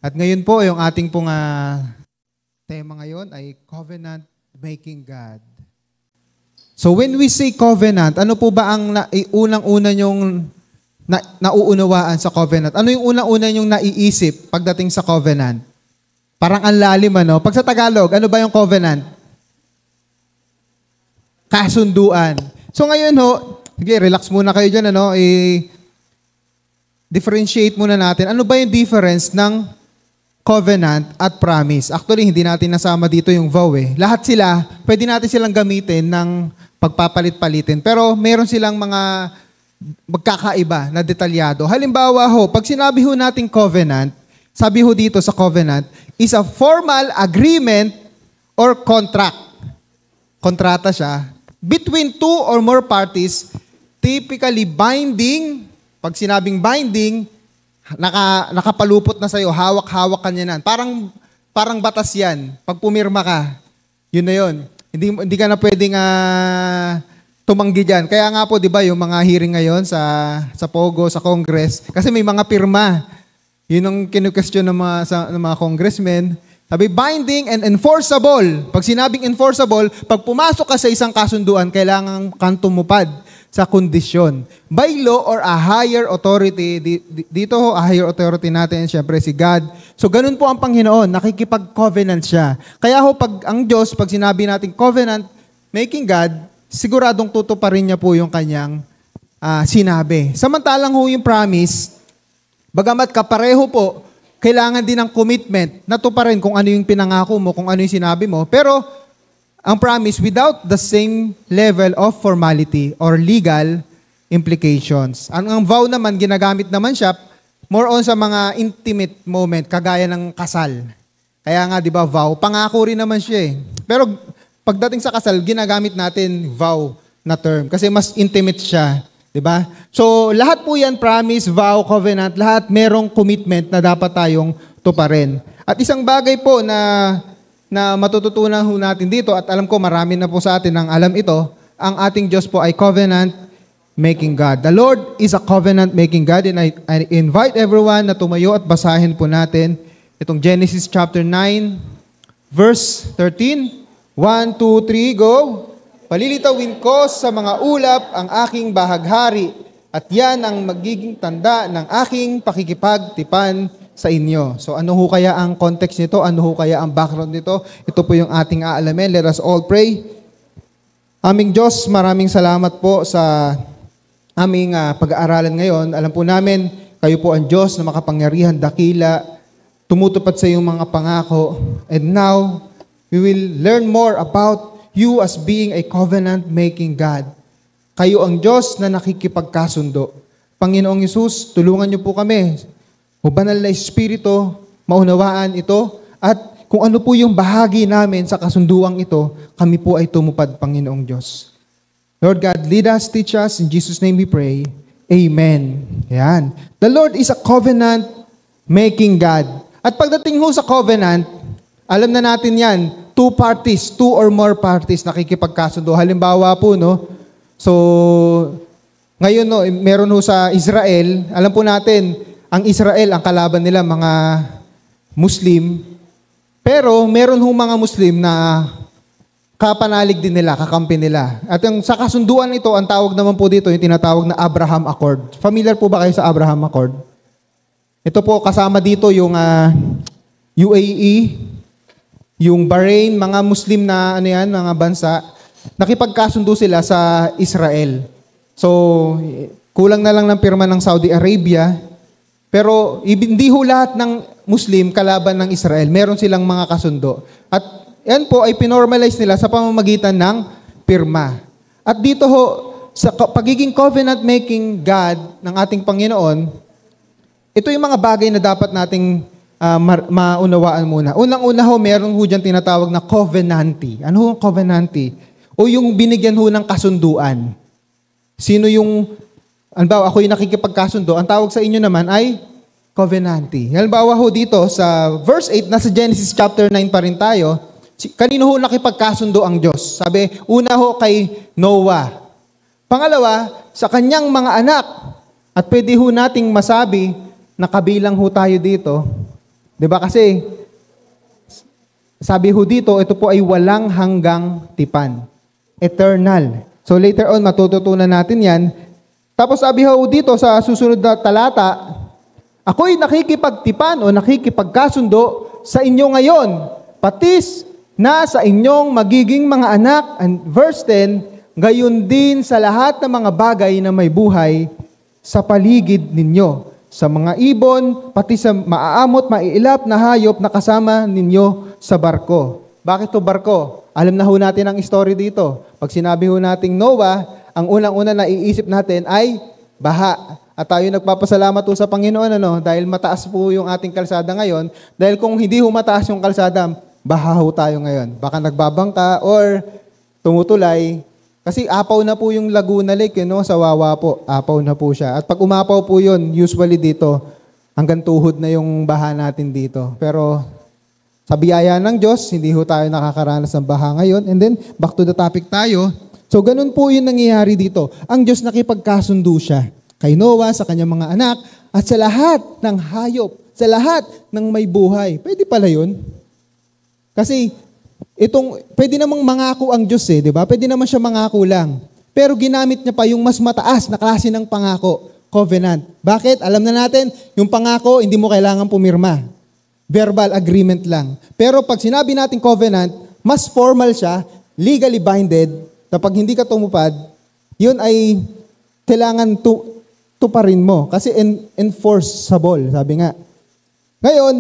At ngayon po, yung ating pong tema ngayon ay Covenant Making God. So when we say covenant, ano po ba ang unang-una nyong nauunawaan sa covenant? Ano yung unang-una nyong naiisip pagdating sa covenant? Parang ang lalim, ano? Pag sa Tagalog, ano ba yung covenant? Kasunduan. So ngayon sige, relax muna kayo dyan, differentiate muna natin. Ano ba yung difference ng covenant at promise? Actually, hindi natin nasama dito yung vow eh. Lahat sila, pwede natin silang gamitin ng pagpapalit-palitin. Pero meron silang mga magkakaiba na detalyado. Halimbawa pag sinabi nating covenant, sabi dito sa covenant, is a formal agreement or contract. Kontrata siya between two or more parties, typically binding. Pag sinabing binding, nakapalupot na sa'yo, hawak-hawak ka niya nan. Parang batas yan. Pag pumirma ka, yun na yun. Hindi ka na pwedeng tumanggi dyan. Kaya nga po, di ba, yung mga hearing ngayon sa Pogo, sa Congress, kasi may mga pirma. Yun ang kinu-question ng mga congressmen. Sabi, binding and enforceable. Pag sinabing enforceable, pag pumasok ka sa isang kasunduan, kailangan kang tumupad sa kondisyon. By law or a higher authority, dito a higher authority natin, syempre si God. So ganun po ang Panginoon, nakikipag-covenant siya. Kaya pag ang Diyos, pag sinabi natin covenant, making God, siguradong tutuparin niya po yung kanyang sinabi. Samantalang yung promise, bagamat kapareho po, kailangan din ng commitment na tuparin kung ano yung pinangako mo, kung ano yung sinabi mo. Pero ang promise without the same level of formality or legal implications. Ang vow naman, ginagamit naman siya more on sa mga intimate moment, kagaya ng kasal. Kaya nga, di ba, vow, pangako rin naman siya eh. Pero pagdating sa kasal, ginagamit natin vow na term kasi mas intimate siya. Di ba? So, lahat po yan, promise, vow, covenant, lahat merong commitment na dapat tayong tuparin. At isang bagay po na matututunan natin dito, at alam ko marami na po sa atin ang alam ito, ang ating Diyos po ay covenant-making God. The Lord is a covenant-making God, and I invite everyone na tumayo at basahin po natin itong Genesis chapter 9, verse 13. 1, 2, 3, go! Palilitawin ko sa mga ulap ang aking bahaghari, at yan ang magiging tanda ng aking pakikipagtipan sa inyo. So ano kaya ang context nito? Ano kaya ang background nito? Ito po yung ating aalamin. Let us all pray. Aming Diyos, maraming salamat po sa aming pag-aaralan ngayon. Alam po namin, kayo po ang Diyos na makapangyarihan, dakila, tumutupad sa iyong mga pangako. And now, we will learn more about you as being a covenant-making God. Kayo ang Diyos na nakikipagkasundo. Panginoong Hesus, tulungan niyo po kami. O banal na Espiritu, maunawaan ito, at kung ano po yung bahagi namin sa kasunduang ito, kami po ay tumupad, Panginoong Diyos. Lord God, lead us, teach us, in Jesus' name we pray. Amen. Yan. The Lord is a covenant-making God. At pagdating sa covenant, alam na natin yan, two parties, two or more parties nakikipagkasundo. Halimbawa po, so, ngayon, meron sa Israel, alam po natin, ang Israel, ang kalaban nila, mga Muslim. Pero meron mga Muslim na kapanalig din nila, kakampi nila. At sa kasunduan ito, ang tawag naman po dito, yung tinatawag na Abraham Accord. Familiar po ba kayo sa Abraham Accord? Ito po, kasama dito yung UAE, yung Bahrain, mga Muslim na mga bansa, nakipagkasundo sila sa Israel. So, kulang na lang ng pirma ng Saudi Arabia. Pero hindi lahat ng Muslim kalaban ng Israel. Meron silang mga kasundo. At yan po ay pinormalize nila sa pamamagitan ng pirma. At dito sa pagiging covenant-making God ng ating Panginoon, ito yung mga bagay na dapat nating maunawaan muna. Unang-una meron dyan tinatawag na covenanty. Ano ang covenanty? O yung binigyan ng kasunduan. Sino yung halimbawa, ako yung nakikipagkasundo, ang tawag sa inyo naman ay covenanty. Halimbawa dito sa verse 8, nasa Genesis chapter 9 pa rin tayo, kanino nakipagkasundo ang Diyos? Sabi, una kay Noah. Pangalawa, sa kanyang mga anak. At pwede nating masabi na kabilang tayo dito, 'Di ba kasi sabi ho dito, ito po ay walang hanggang tipan. Eternal. So later on, matututunan natin yan. Tapos sabi ho dito sa susunod na talata, ako'y nakikipagtipan o nakikipagkasundo sa inyo ngayon, patis na sa inyong magiging mga anak. And verse 10, gayon din sa lahat ng mga bagay na may buhay sa paligid ninyo. Sa mga ibon, pati sa maaamot, maiilap na hayop na kasama ninyo sa barko. Bakit to barko? Alam na ho natin ang story dito. Pag sinabi ho nating Noah, ang unang-una na iisip natin ay baha. At tayo nagpapasalamat po sa Panginoon dahil mataas po yung ating kalsada ngayon. Dahil kung hindi ho mataas yung kalsada, baha ho tayo ngayon. Baka nagbabangka or tumutulay. Kasi apaw na po yung Laguna Lake, sa Wawa po. Apaw na po siya. At pag umapaw po yun, usually dito, hanggang tuhod na yung baha natin dito. Pero sa biyaya ng Diyos, hindi ho tayo nakakaranas ng baha ngayon. And then, back to the topic tayo. So, ganun po yung nangyayari dito. Ang Diyos nakipagkasundo siya kay Noah, sa kanyang mga anak, at sa lahat ng hayop, sa lahat ng may buhay. Pwede pala yun. Kasi, pwede namang mangako ang Diyos di ba? Pwede naman siya mangako lang. Pero ginamit niya pa yung mas mataas na klase ng pangako, covenant. Bakit? Alam na natin, yung pangako, hindi mo kailangan pumirma. Verbal agreement lang. Pero pag sinabi natin covenant, mas formal siya, legally binded, kapag hindi ka tumupad, yun ay kailangan tuparin mo. Kasi enforceable, sabi nga. Ngayon,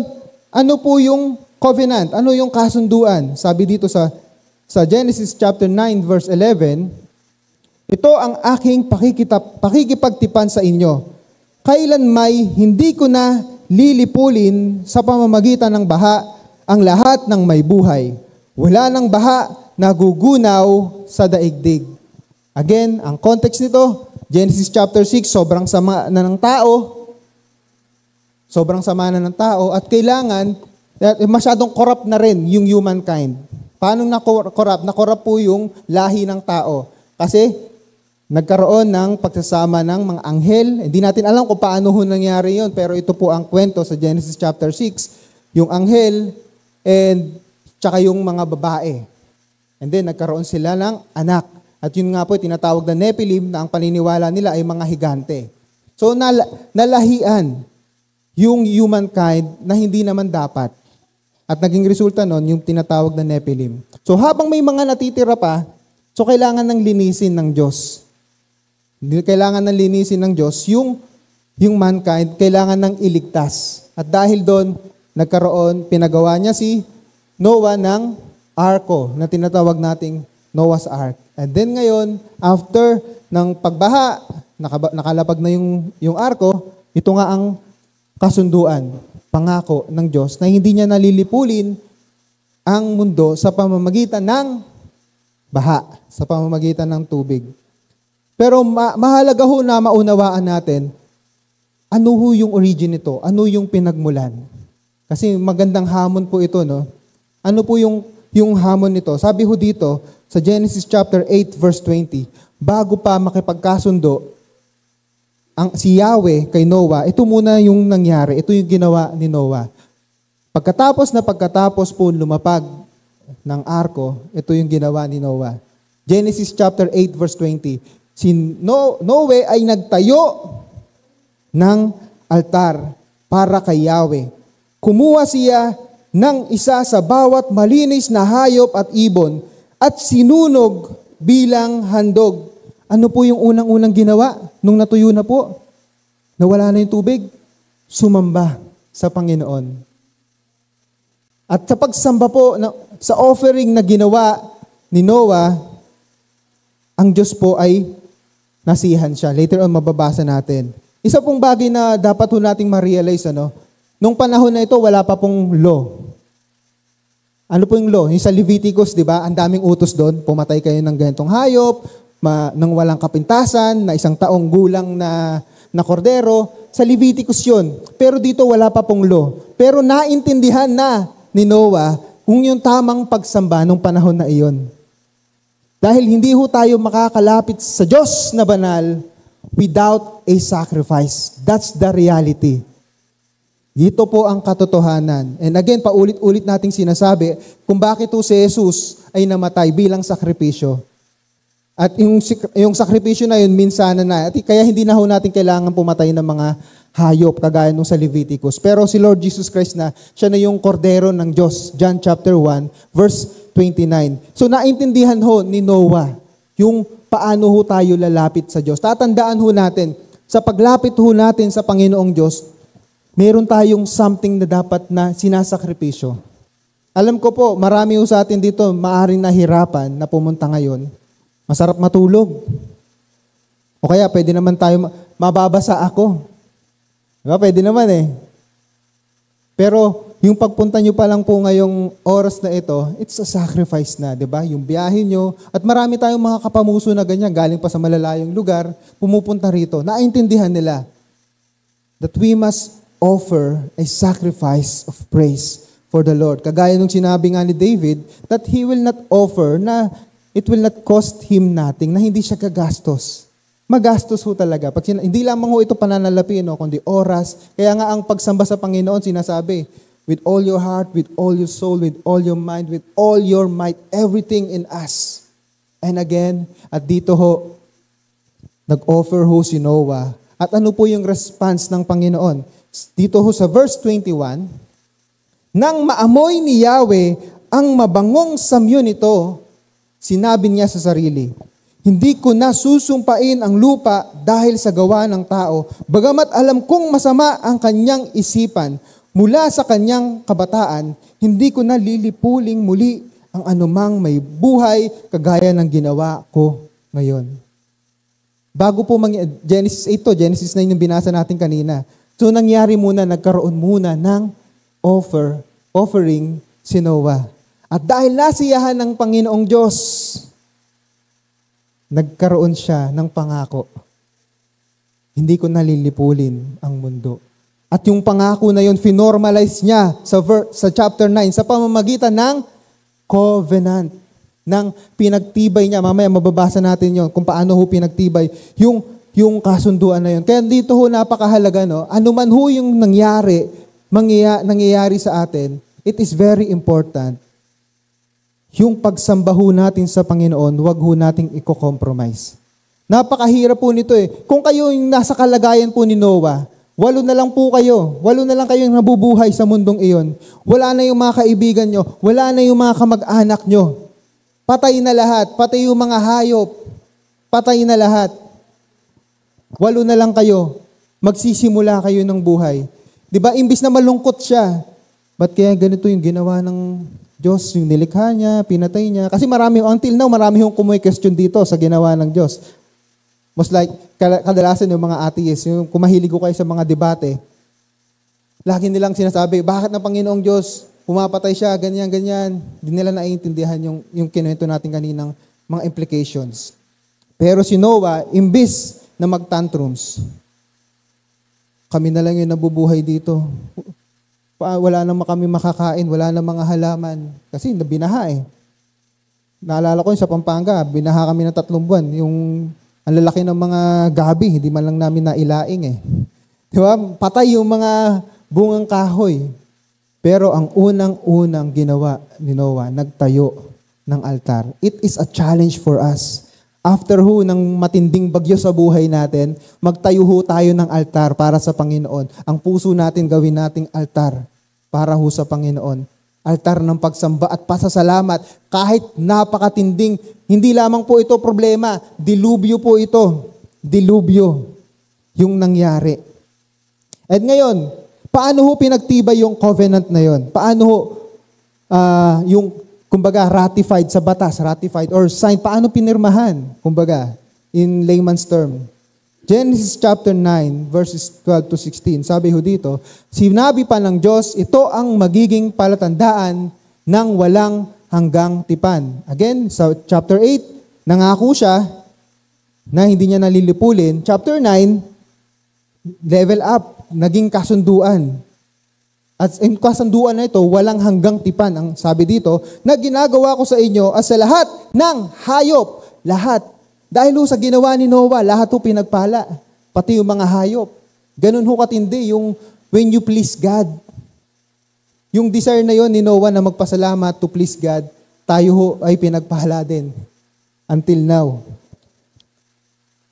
ano po yung covenant? Ano yung kasunduan? Sabi dito sa Genesis chapter 9 verse 11, ito ang aking pakikipagtipan sa inyo. Kailan may hindi ko na lilipulin sa pamamagitan ng baha ang lahat ng may buhay. Wala ng baha na gugunaw sa daigdig. Again, ang context nito, Genesis chapter 6, sobrang sama na ng tao. Sobrang sama na ng tao at kailangan masyadong corrupt na rin yung humankind. Paano na-corrupt? Na-corrupt po yung lahi ng tao. Kasi nagkaroon ng pagsasama ng mga anghel. Hindi natin alam kung paano ho nangyari yun, pero ito po ang kwento sa Genesis chapter 6. Yung anghel and tsaka yung mga babae. And then nagkaroon sila ng anak. At yun nga po, tinatawag na Nephilim na ang paniniwala nila ay mga higante. So nalahian yung humankind na hindi naman dapat. At naging resulta nun, yung tinatawag na Nephilim. So habang may mga natitira pa, so kailangan ng linisin ng Diyos. Kailangan ng linisin ng Diyos yung mankind, kailangan ng iligtas. At dahil doon, pinagawa niya si Noah ng arko na tinatawag nating Noah's Ark. And then ngayon, after ng pagbaha, nakalapag na yung arko, ito nga ang kasunduan, pangako ng Diyos na hindi niya nalilipulin ang mundo sa pamamagitan ng baha, sa pamamagitan ng tubig. Pero mahalaga ho na maunawaan natin, ano ho yung origin nito? Ano yung pinagmulan? Kasi magandang hamon po ito, Ano po yung hamon nito? Sabi ho dito, sa Genesis chapter 8 verse 20, bago pa makipagkasundo, si Yahweh kay Noah, ito muna yung nangyari. Ito yung ginawa ni Noah. Pagkatapos po lumapag ng arko, ito yung ginawa ni Noah. Genesis chapter 8 verse 20. Si Noe ay nagtayo ng altar para kay Yahweh. Kumuha siya ng isa sa bawat malinis na hayop at ibon at sinunog bilang handog. Ano po yung unang-unang ginawa nung natuyo na po? Nawala na yung tubig? Sumamba sa Panginoon. At sa pagsamba po, sa offering na ginawa ni Noah, ang Diyos po ay nasihan siya. Later on, mababasa natin. Isa pong bagay na dapat po nating ma-realize, nung panahon na ito, wala pa pong law. Ano po yung law? Yung sa Leviticus, di ba? Ang daming utos doon. Pumatay kayo ng ganitong hayop, nang walang kapintasan, na 1 taong gulang na kordero. Sa Leviticus yun. Pero dito wala pa pong law. Pero naintindihan na ni Noah kung yung tamang pagsamba nung panahon na iyon. Dahil hindi ho tayo makakalapit sa Diyos na banal without a sacrifice. That's the reality. Ito po ang katotohanan. And again, paulit-ulit nating sinasabi kung bakit po si Jesus ay namatay bilang sakripisyo. At yung sakripisyo na yun, minsan na. At kaya hindi na ho natin kailangan pumatay ng mga hayop, kagaya nung sa Leviticus. Pero si Lord Jesus Christ na, siya na yung kordero ng Diyos. John chapter 1, verse 29. So naintindihan ho ni Noah yung paano ho tayo lalapit sa Diyos. Tatandaan ho natin, sa paglapit ho natin sa Panginoong Diyos, meron tayong something na dapat na sinasakripisyo. Alam ko po, marami ho sa atin dito maaaring nahirapan na pumunta ngayon. Masarap matulog. O kaya pwede naman tayo, mababasa ako. Diba? Pwede naman eh. Pero yung pagpunta nyo pa lang po ngayong oras na ito, it's a sacrifice na, di ba? Yung biyahe nyo. At marami tayong mga kapamuso na ganyan, galing pa sa malalayong lugar, pumupunta rito. Naintindihan nila that we must offer a sacrifice of praise for the Lord. Kagaya nung sinabi nga ni David, that he will not offer na it will not cost him nothing, na hindi siya gagastos. Magastos ho talaga. Hindi lamang ho ito pananalapi, no, kundi oras. Kaya nga ang pagsamba sa Panginoon, sinasabi, with all your heart, with all your soul, with all your mind, with all your might, everything in us. And again, at dito ho, nag-offer ho si Noah. At ano po yung response ng Panginoon? Dito ho sa verse 21, nang maamoy ni Yahweh ang mabangong samyo nito, sinabi niya sa sarili, hindi ko na susumpain ang lupa dahil sa gawa ng tao, bagamat alam kong masama ang kanyang isipan, mula sa kanyang kabataan, hindi ko na lilipuling muli ang anumang may buhay kagaya ng ginawa ko ngayon. Bago po Genesis 8 to, Genesis 9 yung binasa natin kanina. So nangyari muna, nagkaroon muna ng offering si Noah. At dahil nasiyahan ng Panginoong Diyos, nagkaroon siya ng pangako. Hindi ko nalilipulin ang mundo. At yung pangako na yun, finormalize niya sa chapter 9 sa pamamagitan ng covenant, ng pinagtibay niya. Mamaya mababasa natin yon kung paano ho pinagtibay yung kasunduan na yun. Kaya dito ho napakahalaga, no? Ano man ho yung nangyayari sa atin, it is very important. Yung pagsamba ho natin sa Panginoon, huwag ho nating i-compromise. Napakahirap po nito eh. Kung kayo yung nasa kalagayan po ni Noah, 8 na lang po kayo. 8 na lang kayong nabubuhay sa mundong iyon. Wala na yung mga kaibigan nyo. Wala na yung mga kamag-anak nyo. Patay na lahat. Patay yung mga hayop. Patay na lahat. 8 na lang kayo. Magsisimula kayo ng buhay. Diba? Imbis na malungkot siya. Ba't kaya ganito yung ginawa ng Diyos? Yung nilikha niya, pinatay niya. Kasi until now, marami yung question dito sa ginawa ng Diyos. Most like, kadalasan yung mga atheist, yung kumahilig ko kayo sa mga debate, lagi nilang sinasabi, bakit na Panginoong Diyos, pumapatay siya, ganyan, ganyan. Hindi nila naiintindihan yung kinuwento natin kaninang mga implications. Pero si Noah, imbis na mag-tantrums, kami na lang yung nabubuhay dito. Wala na kami makakain, wala na mga halaman. Kasi binaha eh. Naalala ko sa Pampanga, binaha kami ng 3 buwan. Ang lalaki ng mga gabi, hindi man lang namin nailaing eh. Diba? Patay yung mga bungang kahoy. Pero ang unang-unang ginawa ni Noah, nagtayo ng altar. It is a challenge for us. After ng matinding bagyo sa buhay natin, magtayo tayo ng altar para sa Panginoon. Ang puso natin gawin nating altar para sa Panginoon. Altar ng pagsamba at pasasalamat kahit napakatinding, hindi lamang po ito problema, dilubyo po ito. Dilubyo yung nangyari. At ngayon, paano pinagtibay yung covenant na yon? Paano yung kumbaga ratified sa batas, ratified or signed, paano pinirmahan? Kumbaga, in layman's term. Genesis chapter 9, verses 12 to 16, sabi dito, sinabi pa ng Diyos, ito ang magiging palatandaan ng walang hanggang tipan. Again, sa chapter 8, nangako siya na hindi niya nalilipulin. Chapter 9, level up, naging kasunduan. At in kasunduan na ito, walang hanggang tipan. Ang sabi dito, na ginagawa ko sa inyo as sa lahat ng hayop, lahat. Dahil sa ginawa ni Noah, lahat pinagpala. Pati yung mga hayop. Ganun katindi when you please God. Yung desire na yon ni Noah na magpasalamat to please God, tayo ho ay pinagpahala din until now.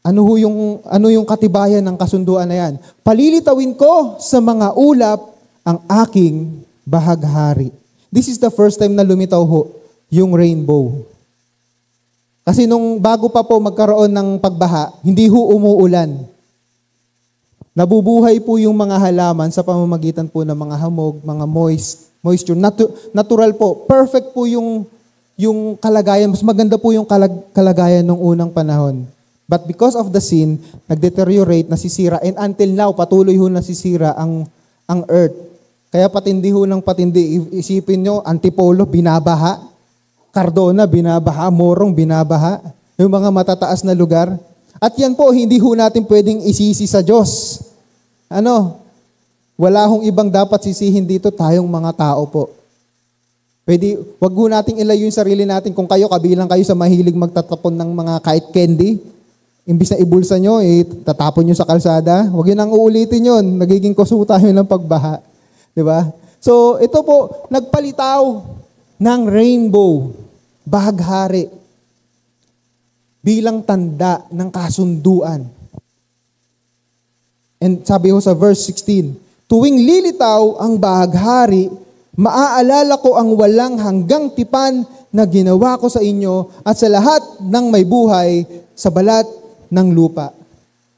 Ano yung katibayan ng kasunduan na yan? Palilitawin ko sa mga ulap ang aking bahaghari. This is the first time na lumitaw ho yung rainbow. Kasi nung bago pa po magkaroon ng pagbaha, hindi ho umuulan. Nabubuhay po yung mga halaman sa pamamagitan po ng mga hamog, mga moisture. Natural po. Perfect po yung kalagayan. Mas maganda po yung kalagayan nung unang panahon. But because of the sin, nag-deteriorate, nasisira. And until now, patuloy ho nasisira ang earth. Kaya patindi ho ng patindi. Isipin nyo, Antipolo, binabaha. Cardona, binabaha. Morong, binabaha. Yung mga matataas na lugar. At yan po, hindi ho natin pwedeng isisi sa Diyos. Wala hong ibang dapat sisihin dito, tayong mga tao po. Wag ho nating ilayo yung sarili natin. Kung kabilang kayo sa mahilig magtatapon ng mga kahit candy, imbis na ibulsa nyo, tatapon nyo sa kalsada, wag yun ang uulitin yun. Nagiging kuso tayo ng pagbaha. Diba? So, ito po, nagpalitaw ng rainbow, bahaghari, bilang tanda ng kasunduan. And sabi ho sa verse 16, tuwing lilitaw ang bahaghari, maaalala ko ang walang hanggang tipan na ginawa ko sa inyo at sa lahat ng may buhay sa balat ng lupa.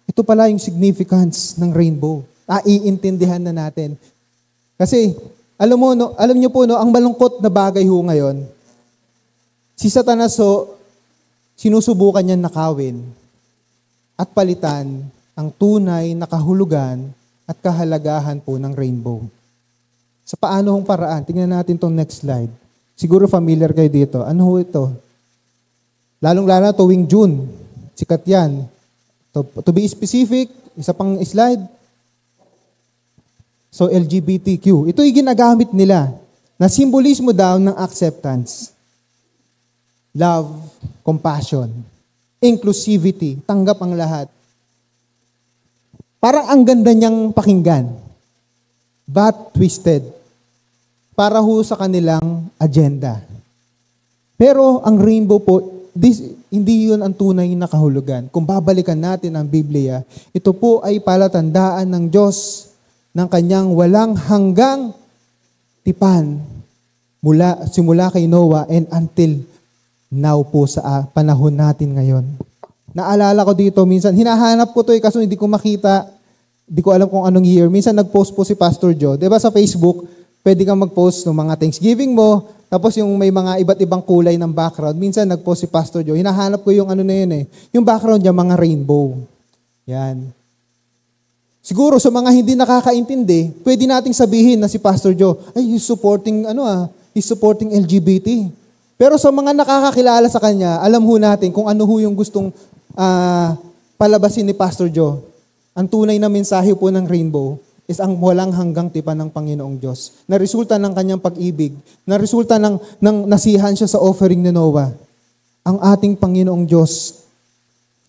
Ito pala yung significance ng rainbow. Iintindihan na natin. Kasi, alam niyo po, ang malungkot na bagay ho ngayon, si Satanas ho, sinusubukan niya nakawin at palitan ang tunay na kahulugan at kahalagahan po ng rainbow. Sa paano hong paraan? Tingnan natin tong next slide. Siguro familiar kayo dito. Ano ho ito? Lalong-lalo tuwing June. Sikat yan. To be specific, isa pang slide. So LGBTQ. Ito yung ginagamit nila na simbolismo daw ng acceptance. Love, compassion, inclusivity, tanggap ang lahat. Parang ang ganda niyang pakinggan, but twisted, para ho sa kanilang agenda. Pero ang rainbow po, hindi yun ang tunay na kahulugan. Kung babalikan natin ang Biblia, ito po ay palatandaan ng Diyos ng kanyang walang hanggang tipan simula kay Noah and until now po sa panahon natin ngayon. Naalala ko dito, minsan, hinahanap ko to kaso hindi ko makita, hindi ko alam kung anong year. Minsan nag-post po si Pastor Joe. Diba sa Facebook, pwede kang mag-post ng mga Thanksgiving mo, tapos yung may mga iba't ibang kulay ng background. Minsan nag-post si Pastor Joe. Hinahanap ko yung ano na yun yung background niya, mga rainbow. Yan. Siguro sa mga hindi nakakaintindi, pwede nating sabihin na si Pastor Joe, he's supporting, he's supporting LGBT. Pero sa mga nakakakilala sa kanya, alam ho natin kung ano ho yung gustong palabasin ni Pastor Joe. Ang tunay na mensahe po ng rainbow is ang walang hanggang tipan ng Panginoong Diyos. Na resulta ng kanyang pag-ibig, na resulta ng nasihan siya sa offering ni Noah. Ang ating Panginoong Diyos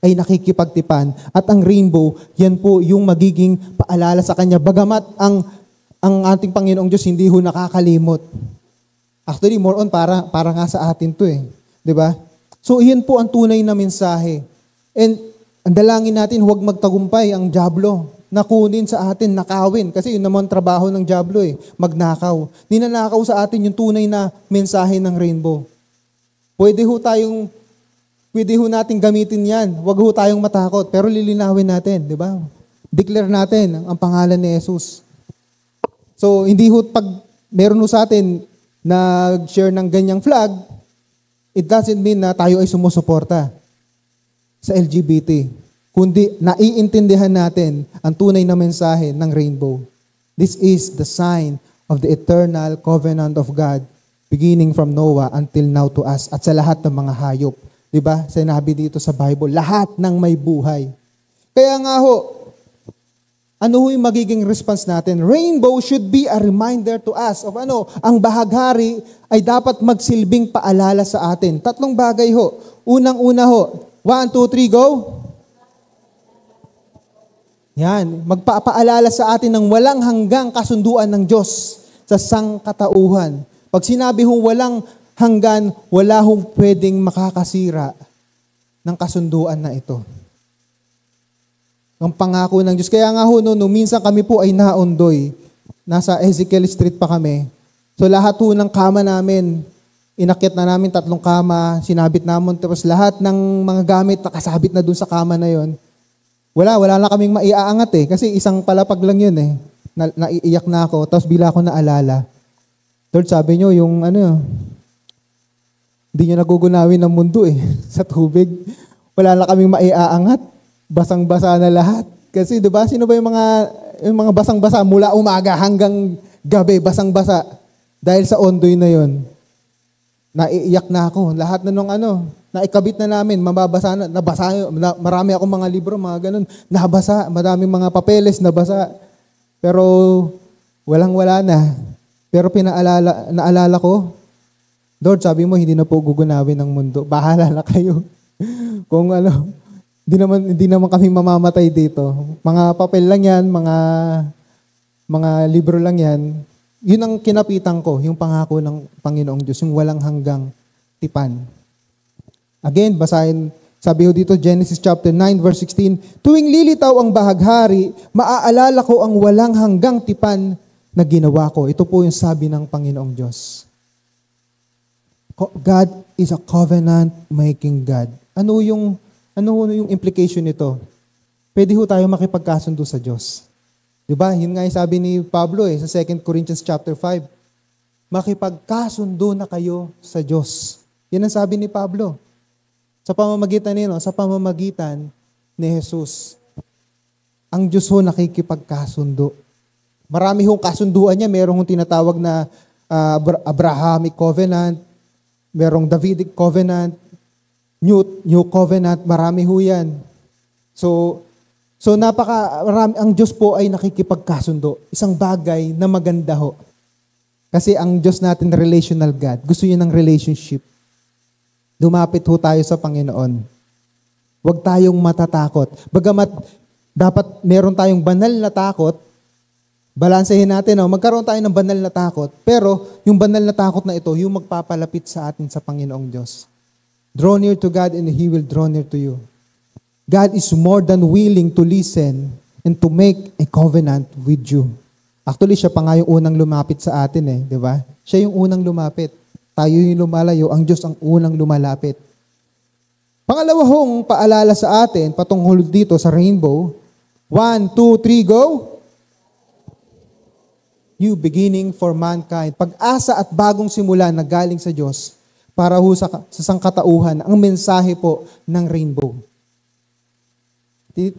ay nakikipagtipan at ang rainbow, yan po yung magiging paalala sa kanya. Bagamat ang ating Panginoong Diyos hindi ho nakakalimot. Actually, more on para nga sa atin to Di ba? So, iyan po ang tunay na mensahe. And ang dalangin natin, huwag magtagumpay ang dyablo na kunin sa atin, nakawin. Kasi yun naman trabaho ng dyablo magnakaw. Ninanakaw sa atin yung tunay na mensahe ng rainbow. Pwede ho natin gamitin yan. Huwag ho tayong matakot. Pero lilinawin natin, di ba? Declare natin ang pangalan ni Jesus. So, hindi ho pag meron ho sa atin nag-share ng ganyang flag, it doesn't mean na tayo ay sumusuporta sa LGBT. Kundi naiintindihan natin ang tunay na mensahe ng rainbow. This is the sign of the eternal covenant of God beginning from Noah until now to us at sa lahat ng mga hayop. Diba? Sinabi dito sa Bible, lahat ng may buhay. Kaya nga ho, ano ho yung magiging response natin? Rainbow should be a reminder to us of ang bahaghari ay dapat magsilbing paalala sa atin. Tatlong bagay ho. Unang-una ho. 1, 2, 3, go. Yan, magpapaalala sa atin ng walang hanggang kasunduan ng Diyos sa sangkatauhan. Pag sinabi hong walang hanggan, wala hong pwedeng makakasira ng kasunduan na ito. Ang pangako ng Diyos. Kaya nga ho, no, minsan kami po ay naondoy. Nasa Ezekiel Street pa kami. So lahat ho ng kama namin, inakyat na namin 3 kama, sinabit namin, tapos lahat ng mga gamit nakasabit na dun sa kama na yon. Wala na kaming maiaangat kasi isang palapag lang yun naiiyak na ako, tapos bila ako naalala. Lord, sabi nyo, hindi nyo nagugunawin ng mundo sa tubig. Wala na kaming maiaangat. Basang-basa na lahat. Kasi diba, sino ba yung mga basang-basa mula umaga hanggang gabi, basang-basa. Dahil sa ondoy na yon. Naiiyak na ako. Lahat na naikabit na namin, mababasa na, marami akong mga libro, mga ganun, nabasa, maraming mga papeles, nabasa. Pero, wala na. Pero naalala ko, Lord, sabi mo, hindi na po gugunawin ng mundo. Bahala na kayo. Kung hindi naman kami mamamatay dito. Mga papel lang yan, mga libro lang yan. Yun ang kinapitan ko, yung pangako ng Panginoong Diyos, yung walang hanggang tipan. Again, basahin, sabi ho dito, Genesis chapter 9, verse 16, tuwing lilitaw ang bahaghari, maaalala ko ang walang hanggang tipan na ginawa ko. Ito po yung sabi ng Panginoong Diyos. God is a covenant-making God. Ano yung implication nito? Pwede ho tayo makipagkasundo sa Diyos. Diba? Yun nga yung sabi ni Pablo sa 2 Corinthians chapter 5. Makipagkasundo na kayo sa Diyos. Yan ang sabi ni Pablo. Sa pamamagitan ni Jesus. Ang Diyos ho nakikipagkasundo. Marami hong kasunduan niya. Merong tinatawag na Abrahamic covenant, merong Davidic covenant, New covenant, marami ho yan. So marami, ang Diyos po ay nakikipagkasundo. Isang bagay na maganda ho. Kasi ang Diyos natin, relational God. Gusto niya ng relationship. Lumapit ho tayo sa Panginoon. Huwag tayong matatakot. Bagamat dapat meron tayong banal na takot, balansehin natin, magkaroon tayo ng banal na takot, pero yung banal na takot na ito, yung magpapalapit sa atin sa Panginoong Diyos. Draw near to God and He will draw near to you. God is more than willing to listen and to make a covenant with you. Actually, siya pa nga yung unang lumapit sa atin di ba? Siya yung unang lumapit. Tayo yung lumalayo, ang Diyos ang unang lumalapit. Pangalawa hong paalala sa atin, patungkol dito sa rainbow. 1, 2, 3, go! New beginning for mankind. Pag-asa at bagong simula na galing sa Diyos para ho sa sangkatauhan, ang mensahe po ng rainbow.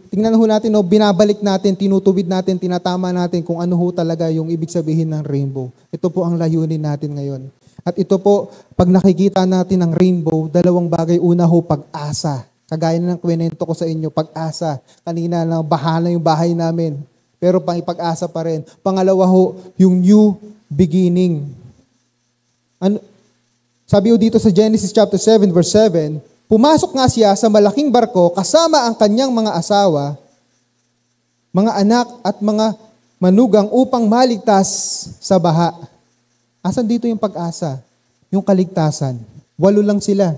Tingnan ho natin, binabalik natin, tinutubid natin, tinatama natin kung ano ho talaga yung ibig sabihin ng rainbow. Ito po ang layunin natin ngayon. At ito po, pag nakikita natin ang rainbow, dalawang bagay. Una ho, pag-asa. Kagaya ng kwento ko sa inyo, pag-asa. Kanina na baha na yung bahay namin. Pero pag-asa pa rin. Pangalawa ho, yung new beginning. Sabi ho dito sa Genesis chapter 7, verse 7, pumasok nga siya sa malaking barko kasama ang kanyang mga asawa, mga anak at mga manugang upang maligtas sa baha. Asan dito yung pag-asa? Yung kaligtasan. 8 lang sila.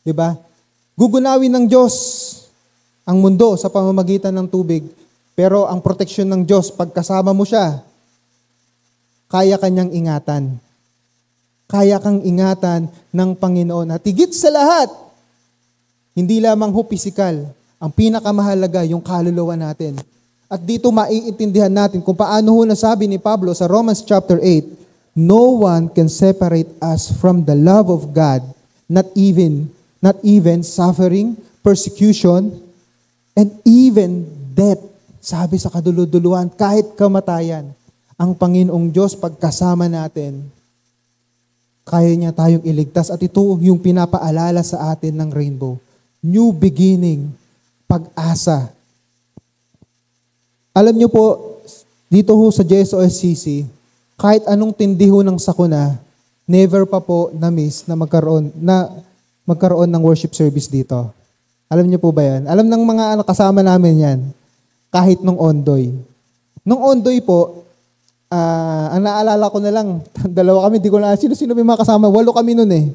Diba? Gugunawin ng Diyos ang mundo sa pamamagitan ng tubig, pero ang proteksyon ng Diyos, pagkasama mo siya, kaya kanyang ingatan. Kaya kang ingatan ng Panginoon. At higit sa lahat, hindi lamang ho pisikal, ang pinakamahalaga yung kaluluwa natin. At dito maiintindihan natin kung paano ho nasabi ni Pablo sa Romans chapter 8, no one can separate us from the love of God, not even suffering, persecution, and even death. Sabi sa kaduluduluhan, kahit kamatayan, ang Panginoong Diyos pagkasama natin, kaya niya tayong iligtas. At ito yung pinapaalala sa atin ng rainbow. New beginning, pag-asa. Alam niyo po, dito ho sa JSOSCC, kahit anong tindi ho ng sakuna, never pa po na-miss na magkaroon ng worship service dito. Alam niyo po ba yan? Alam ng mga kasama namin yan. kahit nung Ondoy. Nung Ondoy po, ang naalala ko na lang, dalawa kami, di ko na, sino-sino may mga kasama, 8 kami nun eh.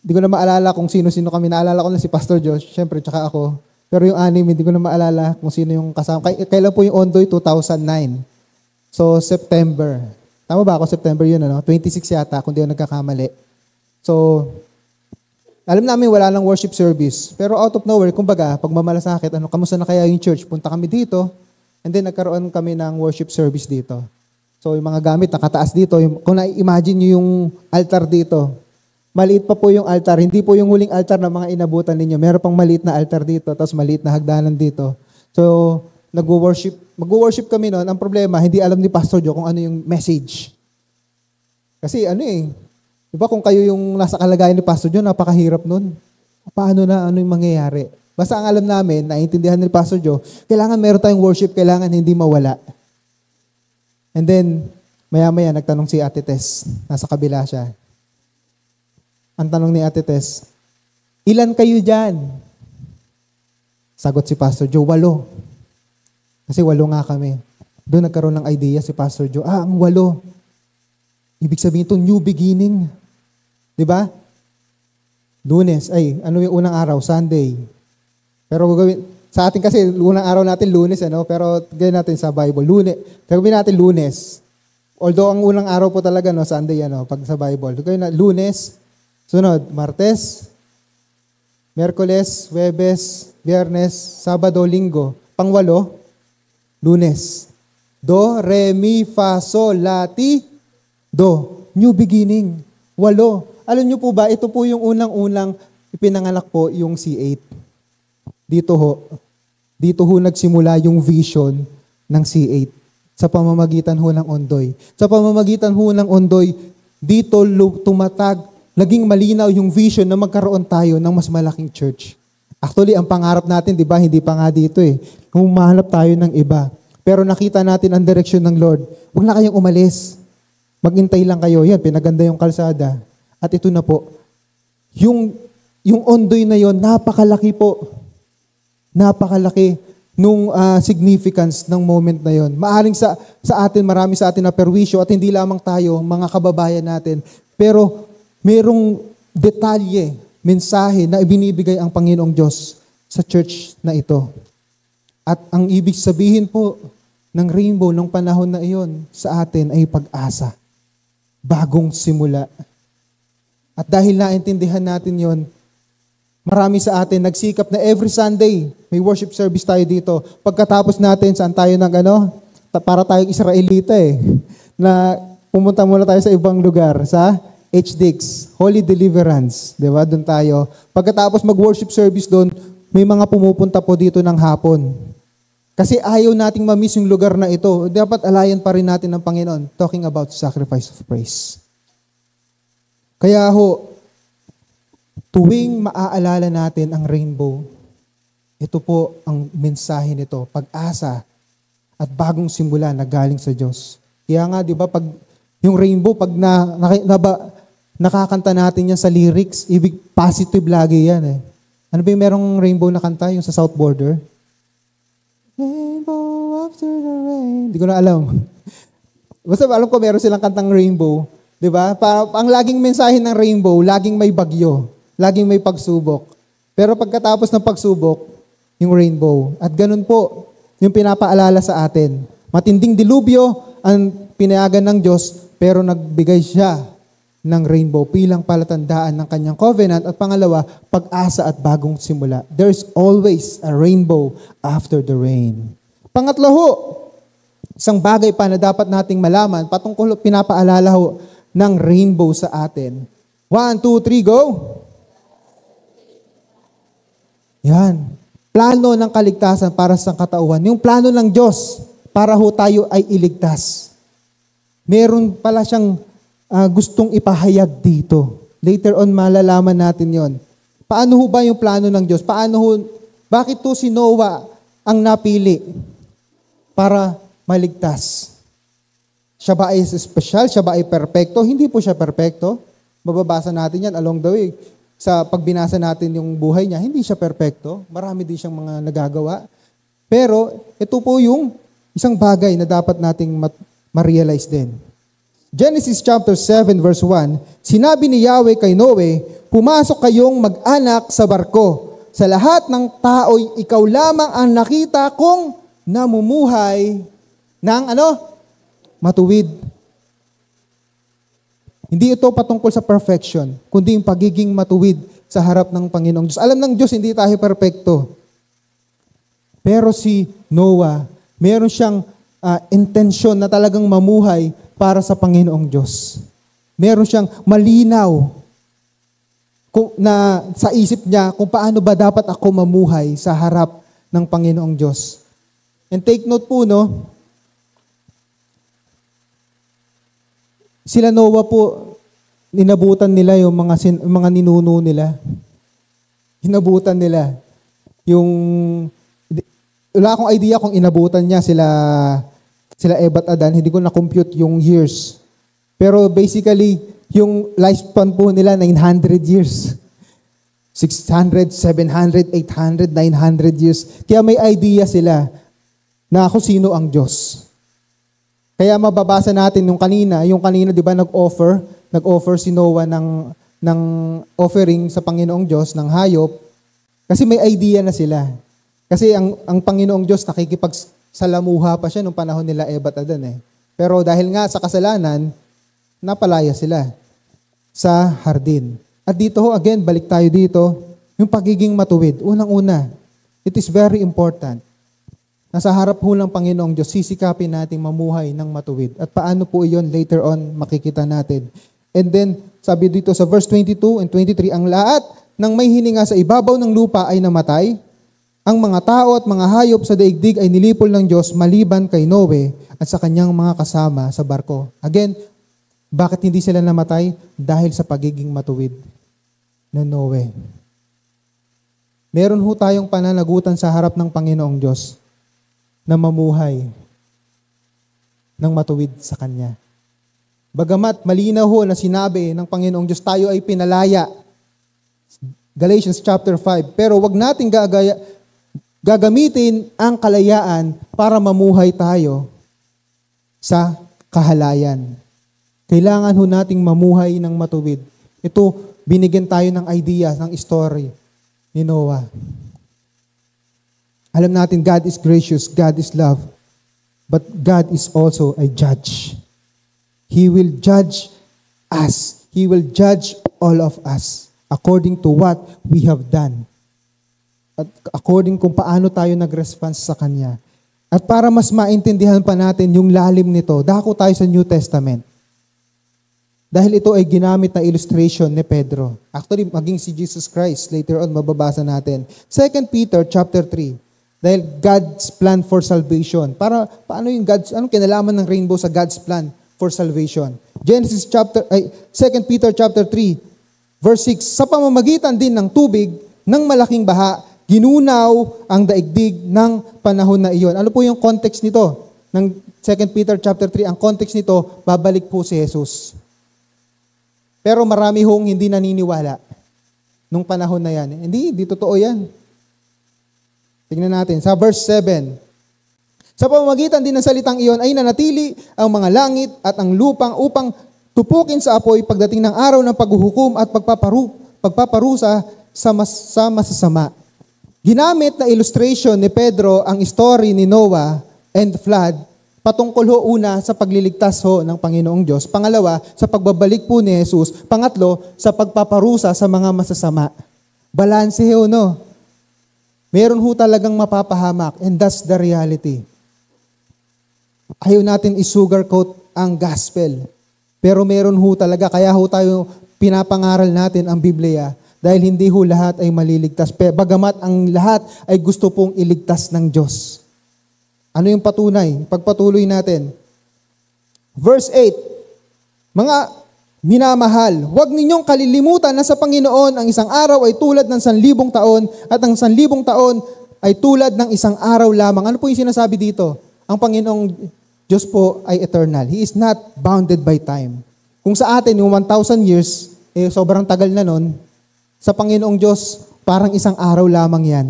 Di ko na maalala kung sino-sino kami, naalala ko na si Pastor Josh, syempre, tsaka ako. Pero yung 6, hindi ko na maalala kung sino yung kasama. Kailan po yung Ondoy? 2009. So, September. Tama ba ako? September yun, ano? 26 yata, kung di ako nagkakamali. So, alam namin wala lang worship service. Pero out of nowhere, kumbaga, pag mamalasakit, kamusta na kaya yung church? Punta kami dito, and then nagkaroon kami ng worship service dito. So, yung mga gamit nakataas dito. Kung na-imagine nyo yung altar dito, maliit pa po yung altar. Hindi po yung huling altar na mga inabutan ninyo. Meron pang maliit na altar dito, tapos maliit na hagdanan dito. So, mag-worship kami noon. Ang problema, hindi alam ni Pastor Joe kung ano yung message. Kasi di ba kung kayo yung nasa kalagayan ni Pastor Joe, napakahirap nun. Paano na, ano yung mangyayari? Basta ang alam namin, naiintindihan ni Pastor Joe, kailangan meron tayong worship, kailangan hindi mawala. And then, maya-maya, nagtanong si Ate Tess. Nasa kabila siya. Ang tanong ni Ate Tess, ilan kayo dyan? Sagot si Pastor Joe, 8. Kasi 8 nga kami. Doon nagkaroon ng idea si Pastor Joe, ang 8. Ibig sabihin ito, new beginning. Di ba? Lunes, ano yung unang araw? Sunday. Pero sa atin kasi, unang araw natin Lunes, pero gawin natin sa Bible. Gawin natin Lunes. Although ang unang araw po talaga, Sunday, pag sa Bible. Gawin na Lunes, sunod, Martes, Miyerkules, Huwebes, Biyernes, Sabado, Linggo. Pang-8, Lunes. Do, re, mi, fa, sol, la, ti, do. New beginning. 8. Alam niyo po ba, ito po yung unang-unang ipinanganak po yung C8. Dito ho nagsimula yung vision ng C8 sa pamamagitan ho ng Ondoy. Sa pamamagitan ho ng Ondoy, dito tumatag, naging malinaw yung vision na magkaroon tayo ng mas malaking church. Actually, ang pangarap natin, di ba, hindi pa nga dito humahanap tayo ng iba. Pero nakita natin ang direksyon ng Lord. Huwag na kayong umalis. Maghintay lang kayo. Yan, pinaganda yung kalsada. At ito na po. Yung Ondoy na yon, napakalaki po. Napakalaki nung significance ng moment na yon. Maaring sa atin, marami sa atin na perwisyo at hindi lamang tayo, mga kababayan natin. Pero merong detalye, mensahe na ibinibigay ang Panginoong Diyos sa church na ito. At ang ibig sabihin po ng rainbow ng panahon na iyon sa atin ay pag-asa. Bagong simula. At dahil naintindihan natin yon, marami sa atin nagsikap na every Sunday, may worship service tayo dito. Pagkatapos natin, saan tayo para tayong Israelita na pumunta muna tayo sa ibang lugar, sa HDX, Holy Deliverance. Diba? Doon tayo. Pagkatapos mag-worship service doon, may mga pumupunta po dito ng hapon. Kasi ayaw nating mamiss yung lugar na ito. Dapat alayan pa rin natin ng Panginoon. Talking about sacrifice of praise. Kaya tuwing maaalala natin ang rainbow, ito po ang mensahe nito, pag-asa at bagong simula na galing sa Diyos. Kaya nga, di ba, pag yung rainbow, pag nakakanta natin yan sa lyrics, ibig positive lagi yan Ano ba yung merong rainbow na kanta, yung sa South Border? Rainbow after the rain. Hindi ko na alam. Basta alam ko meron silang kantang rainbow. Di ba? Ang laging mensahe ng rainbow, laging may bagyo. Laging may pagsubok. Pero pagkatapos ng pagsubok, yung rainbow. At ganun po, yung pinapaalala sa atin. Matinding dilubyo ang pinayagan ng Diyos, pero nagbigay siya ng rainbow bilang palatandaan ng kanyang covenant. At pangalawa, pag-asa at bagong simula. There's always a rainbow after the rain. Pangatlo isang bagay pa na dapat nating malaman, patungkol pinapaalala ng rainbow sa atin. 1, 2, 3, go! Yan. Plano ng kaligtasan para sa katauhan. Yung plano ng Diyos para tayo ay iligtas. Meron pala siyang gustong ipahayag dito. Later on, malalaman natin yon. Paano ba yung plano ng Diyos? Bakit si Noah ang napili para maligtas? Siya ba ay special? Siya ba ay perpekto? Hindi po siya perpekto. Mababasa natin yan along the way. Sa pagbinasa natin yung buhay niya, hindi siya perpekto. Marami din siyang mga nagagawa. Pero ito po yung isang bagay na dapat nating ma-realize din. Genesis chapter 7 verse 1, sinabi ni Yahweh kay Noe, pumasok kayong mag-anak sa barko. Sa lahat ng tao'y ikaw lamang ang nakita kong namumuhay ng matuwid. Hindi ito patungkol sa perfection, kundi yung pagiging matuwid sa harap ng Panginoong Diyos. Alam ng Diyos, hindi tayo perfecto. Pero si Noah, meron siyang intensyon na talagang mamuhay para sa Panginoong Diyos. Meron siyang malinaw na sa isip niya kung paano ba dapat ako mamuhay sa harap ng Panginoong Diyos. And take note po, sila Noah po, inabutan nila yung mga ninuno nila. Inabutan nila. Wala akong idea kung inabutan niya sila Eva at Adan, hindi ko na-compute yung years. Pero basically, yung lifespan po nila, 900 years. 600, 700, 800, 900 years. Kaya may idea sila na kung sino ang Diyos. Kaya mababasa natin yung kanina, di ba nag-offer si Noah ng offering sa Panginoong Diyos, ng hayop, kasi may idea na sila. Kasi ang Panginoong Diyos nakikipagsalamuha pa siya nung panahon nila Eva at Adan. Pero dahil nga sa kasalanan, napalaya sila sa hardin. At dito again, balik tayo dito, yung pagiging matuwid. Unang-una, it is very important. Nasa harap ho ng Panginoong Diyos, sisikapin natin mamuhay ng matuwid. At paano po iyon later on makikita natin. And then, sabi dito sa verse 22 and 23, ang lahat ng may hininga sa ibabaw ng lupa ay namatay. Ang mga tao at mga hayop sa daigdig ay nilipol ng Diyos maliban kay Noe at sa kanyang mga kasama sa barko. Again, bakit hindi sila namatay? Dahil sa pagiging matuwid na Noe. Meron ho tayong pananagutan sa harap ng Panginoong Diyos na mamuhay ng matuwid sa Kanya. Bagamat malinaw ho na sinabi ng Panginoong Diyos, tayo ay pinalaya. Galatians chapter 5. Pero wag nating gagamitin ang kalayaan para mamuhay tayo sa kahalayan. Kailangan ho nating mamuhay ng matuwid. Ito, binigyan tayo ng idea, ng story ni Noah. Alam natin, God is gracious, God is love, but God is also a judge. He will judge us. He will judge all of us according to what we have done. At according kung paano tayo nag-response sa Kanya. At para mas maintindihan pa natin yung lalim nito, dako tayo sa New Testament. Dahil ito ay ginamit na illustration ni Pedro. Actually, maging si Jesus Christ. Later on, mababasa natin. 2 Peter chapter 3. Dahil God's plan for salvation. Paano yung anong kinalaman ng rainbow sa God's plan for salvation? 2 Peter chapter 3, verse 6. Sa pamamagitan din ng tubig, ng malaking baha, ginunaw ang daigdig ng panahon na iyon. Ano po yung context nito? Ng 2 Peter chapter 3, ang context nito, babalik po si Jesus. Pero marami hong hindi naniniwala nung panahon na yan. Hindi totoo yan. Tingnan natin, sa verse 7. Sa pamamagitan din ng salitang iyon ay nanatili ang mga langit at ang lupang upang tupukin sa apoy pagdating ng araw ng paghuhukom at pagpaparusa sa masasama. Ginamit na illustration ni Pedro ang story ni Noah and flood patungkol ho una sa pagliligtas ho ng Panginoong Diyos. Pangalawa, sa pagbabalik po ni Jesus. Pangatlo, sa pagpaparusa sa mga masasama. Balanse ho, no? Meron ho talagang mapapahamak, and that's the reality. Ayaw natin i-sugarcoat ang gospel. Pero meron ho talaga, kaya ho tayo pinapangaral natin ang Biblia dahil hindi ho lahat ay maliligtas. Bagamat ang lahat ay gusto pong iligtas ng Diyos. Ano yung patunay? Pagpatuloy natin. Verse 8, mga minamahal, huwag ninyong kalilimutan na sa Panginoon ang isang araw ay tulad ng 1,000 taon at ang 1,000 taon ay tulad ng isang araw lamang. Ano po yung sinasabi dito? Ang Panginoong Diyos po ay eternal. He is not bounded by time. Kung sa atin, yung 1,000 years, sobrang tagal na nun, sa Panginoong Diyos, parang isang araw lamang yan.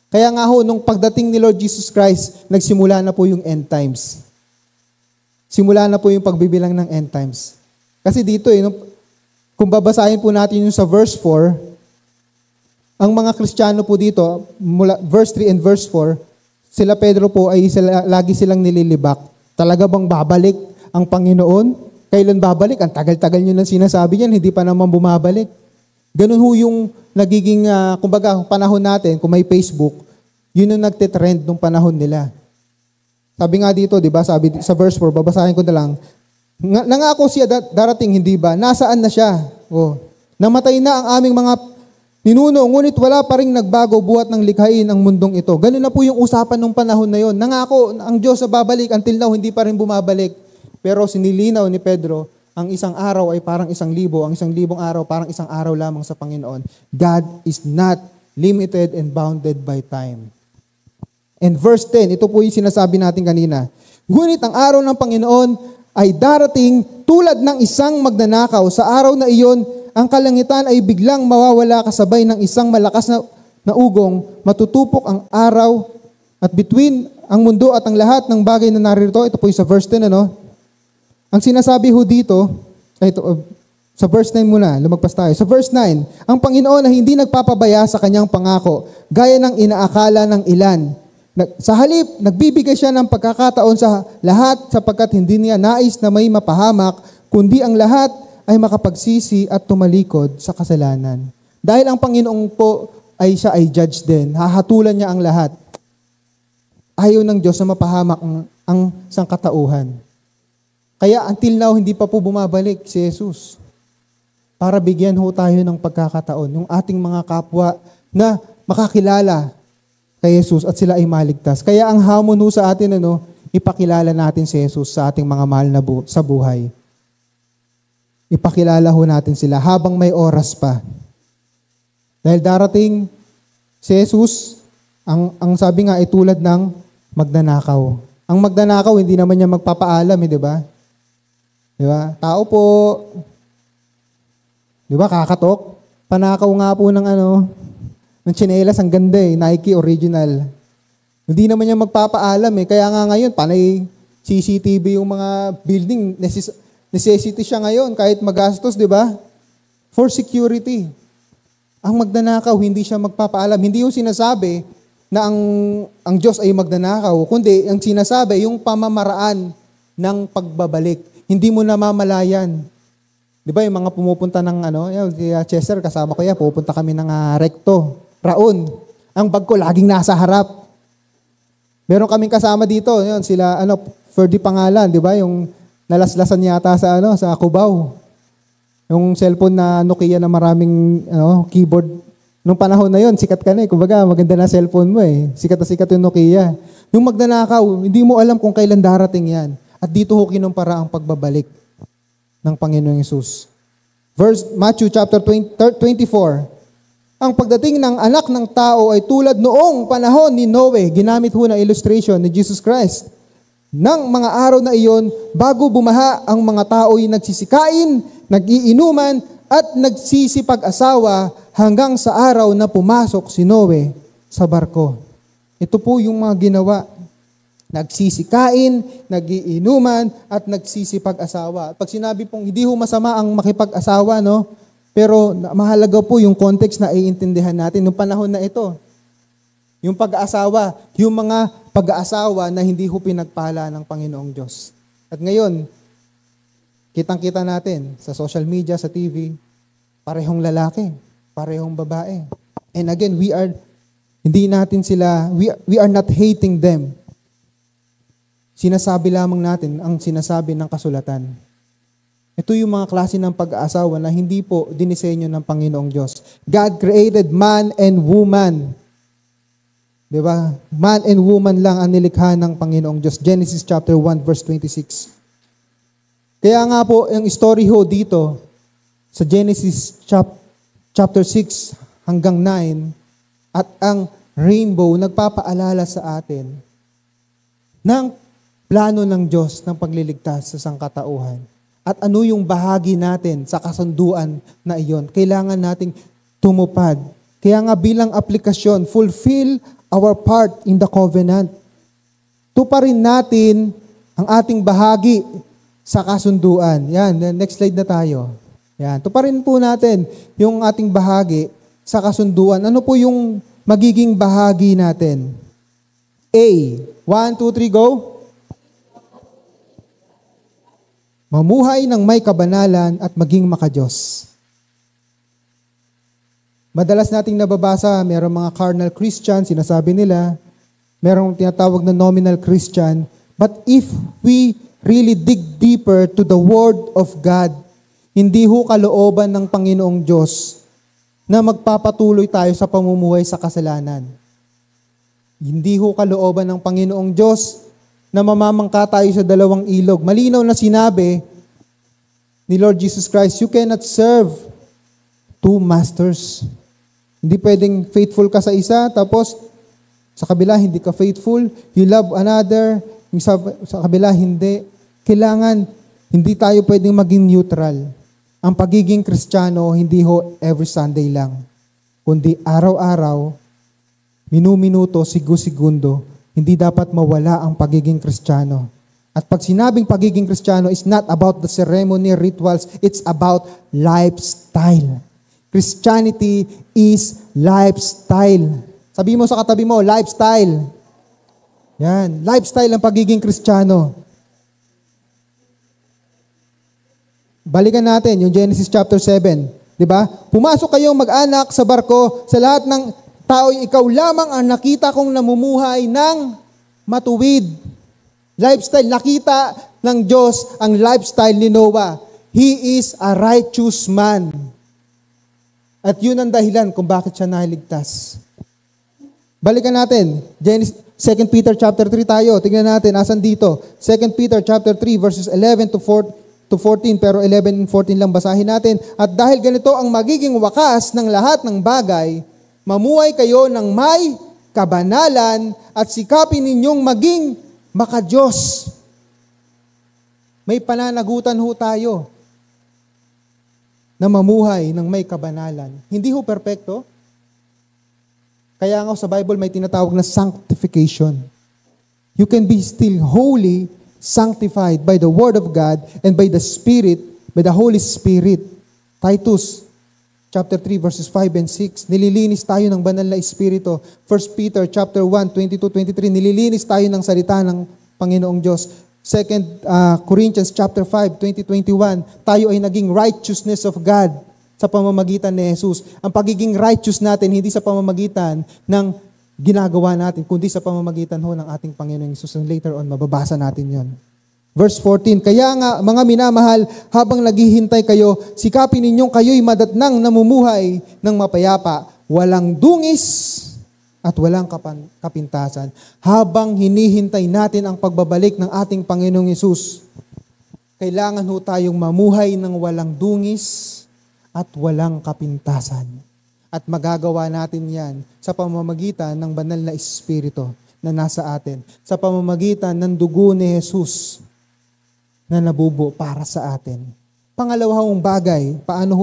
Kaya nga ho, nung pagdating ni Lord Jesus Christ, nagsimula na po yung end times. Simula na po yung pagbibilang ng end times. Kasi dito kung babasahin po natin yung sa verse 4, ang mga Kristiyano po dito, mula verse 3 and verse 4, sila Pedro po ay lagi silang nililibak. Talaga bang babalik ang Panginoon? Kailan babalik? Ang tagal-tagal nyo nang sinasabi niyan, hindi pa naman bumabalik. Ganun ho yung nagiging, kumbaga, panahon natin, kung may Facebook, yun yung nagtitrend nung panahon nila. Sabi nga dito, di ba, sabi sa verse 4, babasahin ko na lang, nangako siya darating, hindi ba? Nasaan na siya? Namatay na ang aming mga ninuno, ngunit wala pa rin nagbago buhat ng likhain ang mundong ito. Ganun na po yung usapan nung panahon na yon. Nangako ang Diyos sa babalik, until now, hindi pa rin bumabalik. Pero sinilinaw ni Pedro, ang isang araw ay parang 1,000, ang 1,000 araw parang isang araw lamang sa Panginoon. God is not limited and bounded by time. And verse 10, ito po yung sinasabi natin kanina. Ngunit ang araw ng Panginoon ay darating tulad ng isang magnanakaw. Sa araw na iyon, ang kalangitan ay biglang mawawala kasabay ng isang malakas na ugong, matutupok ang araw at between ang mundo at ang lahat ng bagay na narito. Ito po yung sa verse 10, Ang sinasabi ho dito, sa verse 9 muna, lumagpas tayo. Sa verse 9, ang Panginoon ay hindi nagpapabaya sa kanyang pangako, gaya ng inaakala ng ilan. Sa halip, nagbibigay siya ng pagkakataon sa lahat sapagkat hindi niya nais na may mapahamak, kundi ang lahat ay makapagsisi at tumalikod sa kasalanan. Dahil ang Panginoon po siya ay judge din, hahatulan niya ang lahat. Ayaw ng Diyos na mapahamak ang sangkatauhan. Kaya until now, hindi pa po bumabalik si Jesus. Para bigyan ho tayo ng pagkakataon, yung ating mga kapwa na makakilala kay Jesus at sila ay maligtas. Kaya ang hamon ho sa atin, ipakilala natin si Jesus sa ating mga mahal na sa buhay. Ipakilala ho natin sila habang may oras pa. Dahil darating si Jesus, ang sabi nga ay tulad ng magnanakaw. Ang magnanakaw, hindi naman niya magpapaalam, di ba? Di ba? Tao po, di ba, kakatok? Panakaw nga po ng ng tsinelas, ang ganda Nike original. Hindi naman niya magpapaalam Kaya nga ngayon, panay CCTV yung mga building, necessity siya ngayon, kahit magastos, di ba? For security. Ang magnanakaw, hindi siya magpapaalam. Hindi yung sinasabi na ang Diyos ay magnanakaw, kundi ang sinasabi, yung pamamaraan ng pagbabalik. Hindi mo namamalayan. Di ba yung mga pumupunta ng Chester, kasama ko yan, pupunta kami ng Recto, Raon. Ang bag ko laging nasa harap. Meron kaming kasama dito, yun, sila, Ferdy Pangalan, di ba? Yung nalaslasan yata sa Cubao. Yung cellphone na Nokia na maraming keyboard. Nung panahon na yon, sikat ka na Kumbaga, maganda na cellphone mo Sikat na sikat yung Nokia. Yung magnanakaw, hindi mo alam kung kailan darating yan. At dito ho kinumpara ang pagbabalik ng Panginoong Hesus. Matthew chapter 24. Ang pagdating ng anak ng tao ay tulad noong panahon ni Noe. Ginamit ho na illustration ni Jesus Christ. Nang mga araw na iyon, bago bumaha, ang mga tao ay nagsisikain, nag-iinuman, at nagsisipag-asawa hanggang sa araw na pumasok si Noe sa barko. Ito po yung mga ginawa. Nagsisikain, nag-iinuman, at nagsisipag-asawa. Pag sinabi pong hindi ho masama ang makipag-asawa, pero mahalaga po yung context na iintindihan natin nung panahon na ito. Yung pag-aasawa, yung mga pag-aasawa na hindi ho pinagpala ng Panginoong Diyos. At ngayon, kitang-kita natin sa social media, sa TV, parehong lalaki, parehong babae. And again, we are not hating them. Sinasabi lamang natin ang sinasabi ng kasulatan. Ito yung mga klase ng pag-aasawa na hindi po dinisenyo ng Panginoong Diyos. God created man and woman. Diba? Man and woman lang ang nilikha ng Panginoong Diyos. Genesis chapter 1 verse 26. Kaya nga po, yung story ho dito, sa Genesis chapter 6 hanggang 9, at ang rainbow nagpapaalala sa atin ng plano ng Diyos ng pagliligtas sa sangkatauhan. At ano yung bahagi natin sa kasunduan na iyon? Kailangan nating tumupad. Kaya nga bilang aplikasyon, fulfill our part in the covenant. Tuparin natin ang ating bahagi sa kasunduan. Yan, next slide na tayo. Yan, tuparin po natin yung ating bahagi sa kasunduan. Ano po yung magiging bahagi natin? A. 1, 2, 3, go. Mamuhay ng may kabanalan at maging makadiyos. Madalas nating nababasa, merong mga carnal Christian, sinasabi nila, merong tinatawag na nominal Christian. But if we really dig deeper to the Word of God, hindi ho kalooban ng Panginoong Diyos na magpapatuloy tayo sa pamumuhay sa kasalanan. Hindi ho kalooban ng Panginoong Diyos na mamamangka tayo sa dalawang ilog. Malinaw na sinabi ni Lord Jesus Christ, you cannot serve two masters. Hindi pwedeng faithful ka sa isa, tapos sa kabila hindi ka faithful. You love another, yung sa kabila hindi. Kailangan, hindi tayo pwedeng maging neutral. Ang pagiging Kristiyano, hindi ho every Sunday lang, kundi araw-araw, minu-minuto, sigu-segundo, hindi dapat mawala ang pagiging Kristiyano. At pag sinabing pagiging Kristiyano is not about the ceremony, rituals, it's about lifestyle. Christianity is lifestyle. Sabi mo sa katabi mo, lifestyle. Yan, lifestyle ang pagiging Kristiyano. Balikan natin yung Genesis chapter 7. Diba? Pumasok kayong mag-anak sa barko, sa lahat ng tao, ikaw lamang ang nakita kong namumuhay ng matuwid. Lifestyle, nakita ng Diyos ang lifestyle ni Noah. He is a righteous man. At yun ang dahilan kung bakit siya naligtas. Balikan natin, 2 Peter chapter 3 tayo. Tingnan natin, asan dito? 2 Peter chapter 3 verses 11 to 14, pero 11 and 14 lang basahin natin. At dahil ganito ang magiging wakas ng lahat ng bagay, mamuhay kayo ng may kabanalan at sikapin ninyong maging makadiyos. May pananagutan ho tayo na mamuhay ng may kabanalan. Hindi ho perpekto. Kaya nga sa Bible may tinatawag na sanctification. You can be still holy, sanctified by the Word of God and by the Spirit, by the Holy Spirit. Titus chapter 3 verses 5 and 6. Nililinis tayo ng banal na Espiritu. 1 Peter chapter 1, 22-23. Nililinis tayo ng salita ng Panginoong Diyos. 2 Corinthians chapter 5, 20-21. Tayo ay naging righteousness of God sa pamamagitan ni Jesus. Ang pagiging righteous natin, hindi sa pamamagitan ng ginagawa natin, kundi sa pamamagitan ho ng ating Panginoong Jesus. And later on, mababasa natin yon. Verse 14, kaya nga, mga minamahal, habang naghihintay kayo, sikapin ninyong kayo'y madatnang namumuhay ng mapayapa, walang dungis at walang kapintasan. Habang hinihintay natin ang pagbabalik ng ating Panginoong Jesus, kailangan ho tayong mamuhay ng walang dungis at walang kapintasan. At magagawa natin yan sa pamamagitan ng banal na Espiritu na nasa atin. Sa pamamagitan ng dugo ni Jesus na nabubo para sa atin. Pangalawang bagay, paano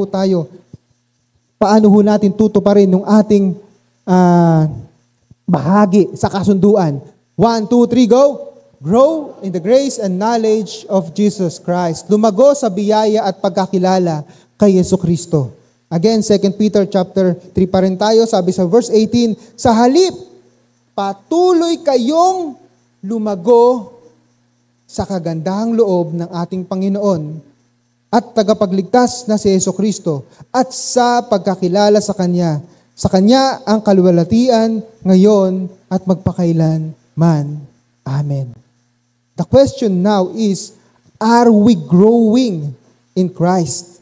ho natin tutuparin yung ating bahagi sa kasunduan. 1, 2, 3, go! Grow in the grace and knowledge of Jesus Christ. Lumago sa biyaya at pagkakilala kay Jesucristo. Again, 2 Peter chapter 3 pa rin tayo, sabi sa verse 18, sa halip, patuloy kayong lumago sa kagandahang loob ng ating Panginoon at tagapagligtas na si Jesucristo at sa pagkakilala sa Kanya. Sa Kanya ang kaluwalhatian ngayon at magpakailan man. Amen. The question now is, are we growing in Christ?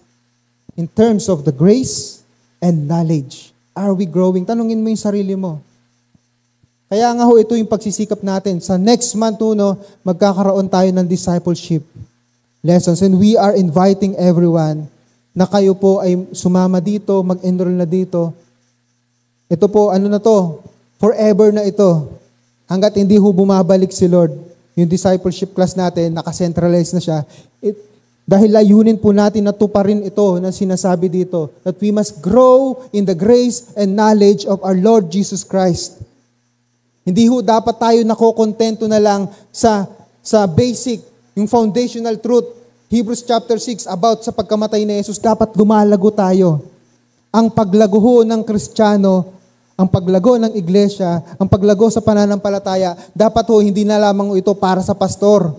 In terms of the grace and knowledge. Are we growing? Tanungin mo yung sarili mo. Kaya nga ho, ito yung pagsisikap natin. Sa next month, magkakaroon tayo ng discipleship lessons. And we are inviting everyone na kayo po ay sumama dito, mag-enroll na dito. Ito po, forever na ito. Hanggat hindi ho bumabalik si Lord. Yung discipleship class natin, nakacentralize na siya. Dahil layunin po natin na tuparin ito na sinasabi dito, that we must grow in the grace and knowledge of our Lord Jesus Christ. Hindi ho dapat tayo nakokontento na lang sa basic, yung foundational truth. Hebrews chapter 6 about sa pagkamatay ni Jesus, dapat lumalago tayo. Ang paglago ho ng Kristiyano, ang paglago ng iglesia, ang paglago sa pananampalataya, dapat ho hindi na lamang ito para sa pastor.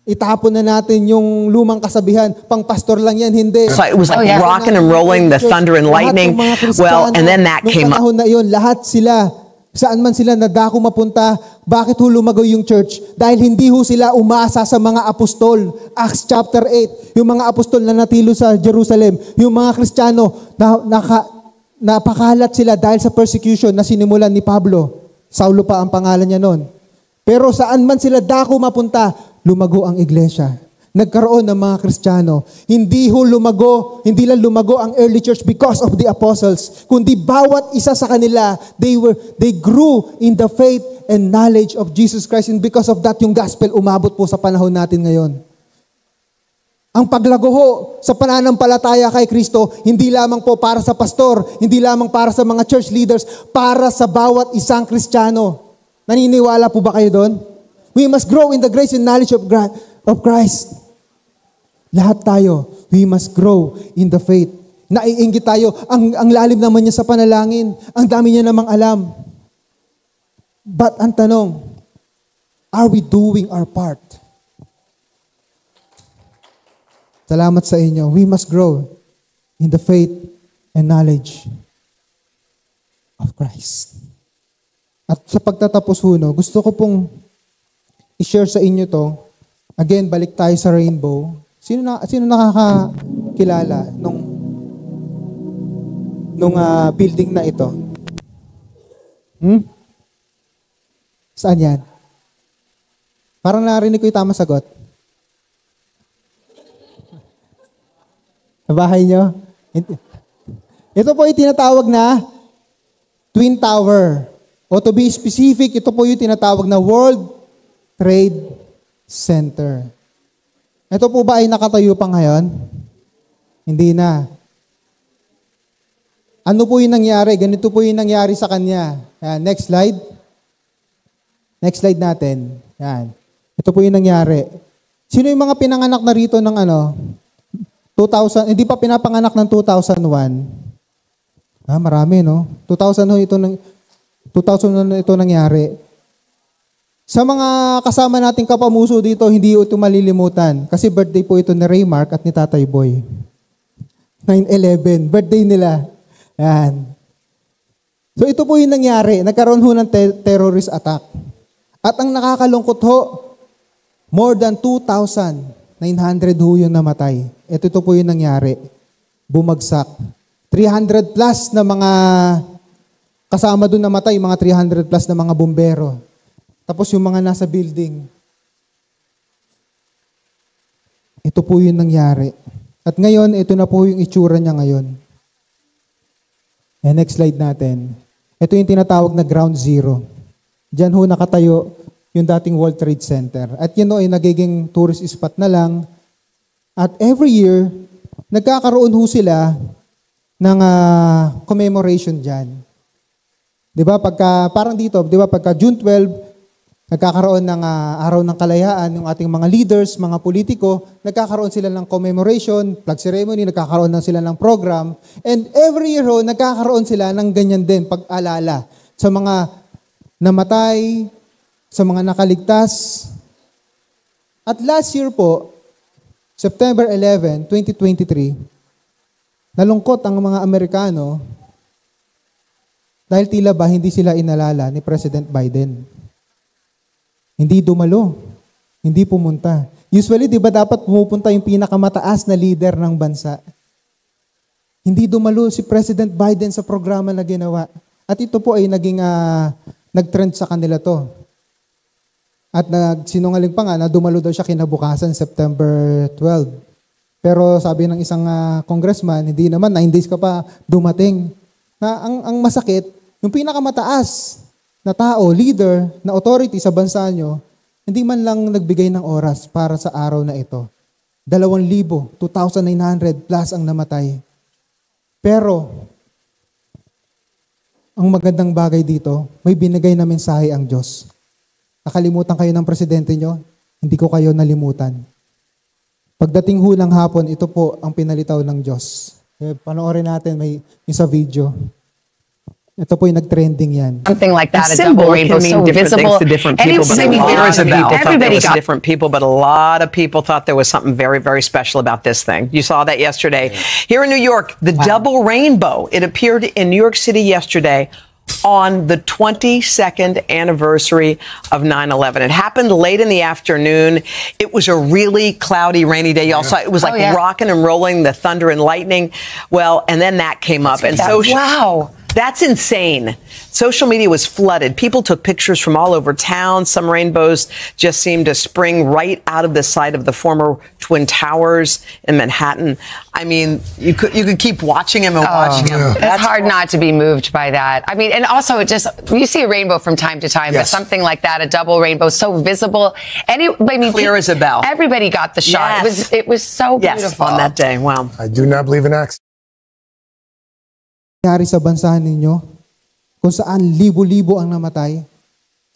Itapon na natin yung lumang kasabihan, pang pastor lang yan, hindi. So it was like rocking and rolling, the thunder and lightning. Well, and then that came up. Nung panahon na yun, lahat sila, saan man sila nadako mapunta, bakit ho lumago yung church? Dahil hindi ho sila umasa sa mga apostol. Acts chapter 8, yung mga apostol na natilo sa Jerusalem, yung mga Kristiyano napakalat sila dahil sa persecution na sinimulan ni Pablo. Saulo pa ang pangalan niya noon. Pero saan man sila dako mapunta, lumago ang iglesia. Nagkaroon ng mga Kristiyano. Hindi lang lumago ang early church because of the apostles, kundi bawat isa sa kanila, they grew in the faith and knowledge of Jesus Christ, and because of that, yung gospel umabot po sa panahon natin ngayon. Ang paglago ho sa pananampalataya kay Kristo, hindi lamang po para sa pastor, hindi lamang para sa mga church leaders, para sa bawat isang Kristiyano. Naniniwala po ba kayo doon? We must grow in the grace and knowledge of Christ. Lahat tayo, we must grow in the faith. Naiinggit tayo, ang lalim naman niya sa panalangin, ang dami niya namang alam. But ang tanong, are we doing our part? Salamat sa inyo. We must grow in the faith and knowledge of Christ. At sa pagtatapos huno, gusto ko pong i-share sa inyo to. Again, balik tayo sa rainbow. Sino nakakakilala nung building na ito? Saan yan? Parang narinig ko yung tamang sagot. Sa bahay nyo? Ito po yung tinatawag na Twin Tower. O to be specific, ito po yung tinatawag na World Trade Center. Ito po ba ay nakatayo pa ngayon? Hindi na. Ano po yung nangyari? Ganito po yung nangyari sa kanya. Yan, next slide. Next slide natin. Yan. Ito po yung nangyari. Sino yung mga pinanganak na rito ng 2000, hindi pa pinapanganak ng 2001? Marami, no? 2000 ito nangyari. Sa mga kasama nating kapamuso dito, hindi ito malilimutan. Kasi birthday po ito ni Raymark at ni Tatay Boy. 9/11, birthday nila. Yan. So ito po yung nangyari. Nagkaroon ho ng terrorist attack. At ang nakakalungkot ho, more than 2,900 ho yung namatay. Ito po yung nangyari. Bumagsak. 300 plus na mga kasama doon namatay, mga 300 plus na mga bumbero. Tapos yung mga nasa building. Ito po yung nangyari. At ngayon, ito na po yung itsura niya ngayon. And next slide natin. Ito yung tinatawag na ground zero. Diyan ho nakatayo yung dating World Trade Center. At yun ay nagiging tourist spot na lang. At every year, nagkakaroon ho sila ng commemoration dyan. Di ba? Parang dito, di ba? Pagka June 12, nagkakaroon ng araw ng kalayaan, yung ating mga leaders, mga politiko, nagkakaroon sila ng commemoration, flag ceremony, nagkakaroon na sila ng program. And every year ho, nagkakaroon sila ng ganyan din, pag-alala sa mga namatay, sa mga nakaligtas. At last year po, September 11, 2023, nalungkot ang mga Amerikano dahil tila ba hindi sila inalala ni President Biden. Hindi dumalo. Hindi pumunta. Usually, di ba dapat pumupunta yung pinakamataas na leader ng bansa? Hindi dumalo si President Biden sa programa na ginawa. At ito po ay naging nag-trend sa kanila to. At sinungaling pa nga na dumalo daw siya kinabukasan September 12. Pero sabi ng isang congressman, hindi naman, 9 days ka pa dumating. Na ang masakit, yung pinakamataas na tao, leader, na authority sa bansa nyo, hindi man lang nagbigay ng oras para sa araw na ito. 2,000, 2,900 plus ang namatay. Pero, ang magandang bagay dito, may binigay na mensahe ang Diyos. Nakalimutan kayo ng presidente nyo, hindi ko kayo nalimutan. Pagdating hulang hapon, ito po ang pinalitaw ng Diyos. Panoorin natin, may sa video. Ito po yung nag-trending yan. Something like that, a double rainbow, so visible. To different people, but different people, but a lot of people thought there was something very, very special about this thing. You saw that yesterday. Here in New York, the double rainbow, it appeared in New York City yesterday on the 22nd anniversary of 9/11. It happened late in the afternoon. It was a really cloudy, rainy day. You all saw it was like rocking and rolling, the thunder and lightning. Well, and then that came up. And so, wow. That's insane. Social media was flooded. People took pictures from all over town. Some rainbows just seemed to spring right out of the side of the former Twin Towers in Manhattan. I mean, you could keep watching them and watching them. It's hard not to be moved by that. I mean, and also just you see a rainbow from time to time, but something like that, a double rainbow, so visible. Clear as a bell. Everybody got the shot. It was so beautiful on that day. Wow. I do not believe in accidents. Nangyari sa bansa ninyo, kung saan libo-libo ang namatay,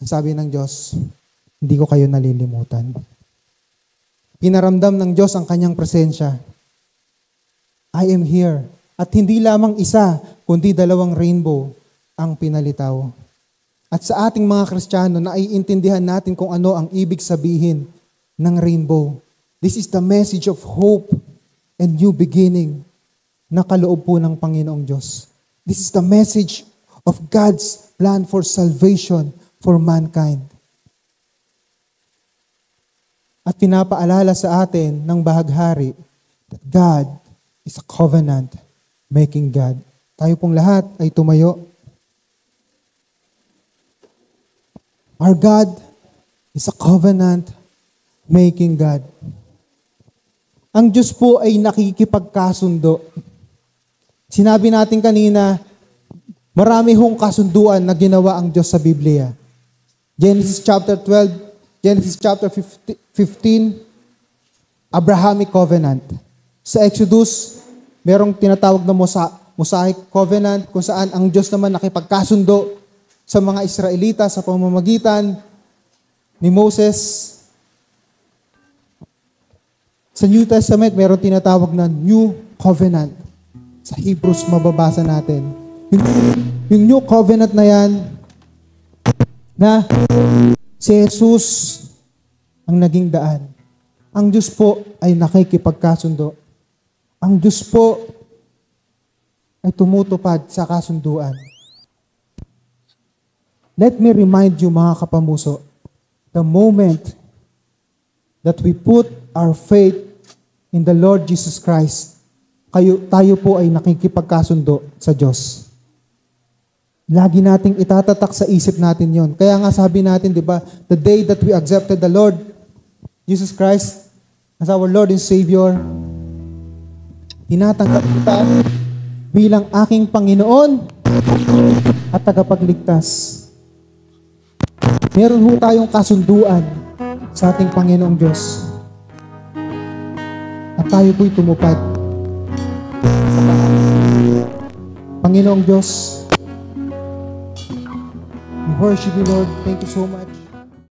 ang sabi ng Diyos, hindi ko kayo nalilimutan. Pinaramdam ng Diyos ang kanyang presensya. I am here. At hindi lamang isa, kundi dalawang rainbow ang pinalitaw. At sa ating mga Kristiyano, naiintindihan natin kung ano ang ibig sabihin ng rainbow. This is the message of hope and new beginning na kaloob po ng Panginoong Diyos. This is the message of God's plan for salvation for mankind. At pinapaalala sa atin ng bahaghari that God is a covenant-making God. Tayo pong lahat ay tumayo. Our God is a covenant-making God. Ang Diyos po ay nakikipagkasundo. Sinabi natin kanina, marami hong kasunduan na ginawa ang Diyos sa Biblia. Genesis chapter 12, Genesis chapter 15, Abrahamic covenant. Sa Exodus, merong tinatawag na Mosaic covenant kung saan ang Diyos naman nakipagkasundo sa mga Israelita sa pamamagitan ni Moses. Sa New Testament, meron tinatawag na New Covenant. Sa Hebrews, mababasa natin. Yung New Covenant na yan, na si Jesus ang naging daan. Ang Diyos po ay nakikipagkasundo. Ang Diyos po ay tumutupad sa kasunduan. Let me remind you, mga kapamuso, the moment that we put our faith in the Lord Jesus Christ, tayo po ay nakikipagkasundo sa Diyos. Lagi nating itatatak sa isip natin yon. Kaya nga sabi natin, di ba, the day that we accepted the Lord Jesus Christ as our Lord and Savior, tinatanggap kita bilang aking Panginoon at tagapagligtas. Meron ho tayong kasunduan sa ating Panginoong Diyos. At tayo po'y tumupad. Panginoong Diyos, we worship you, Lord. Thank you so much.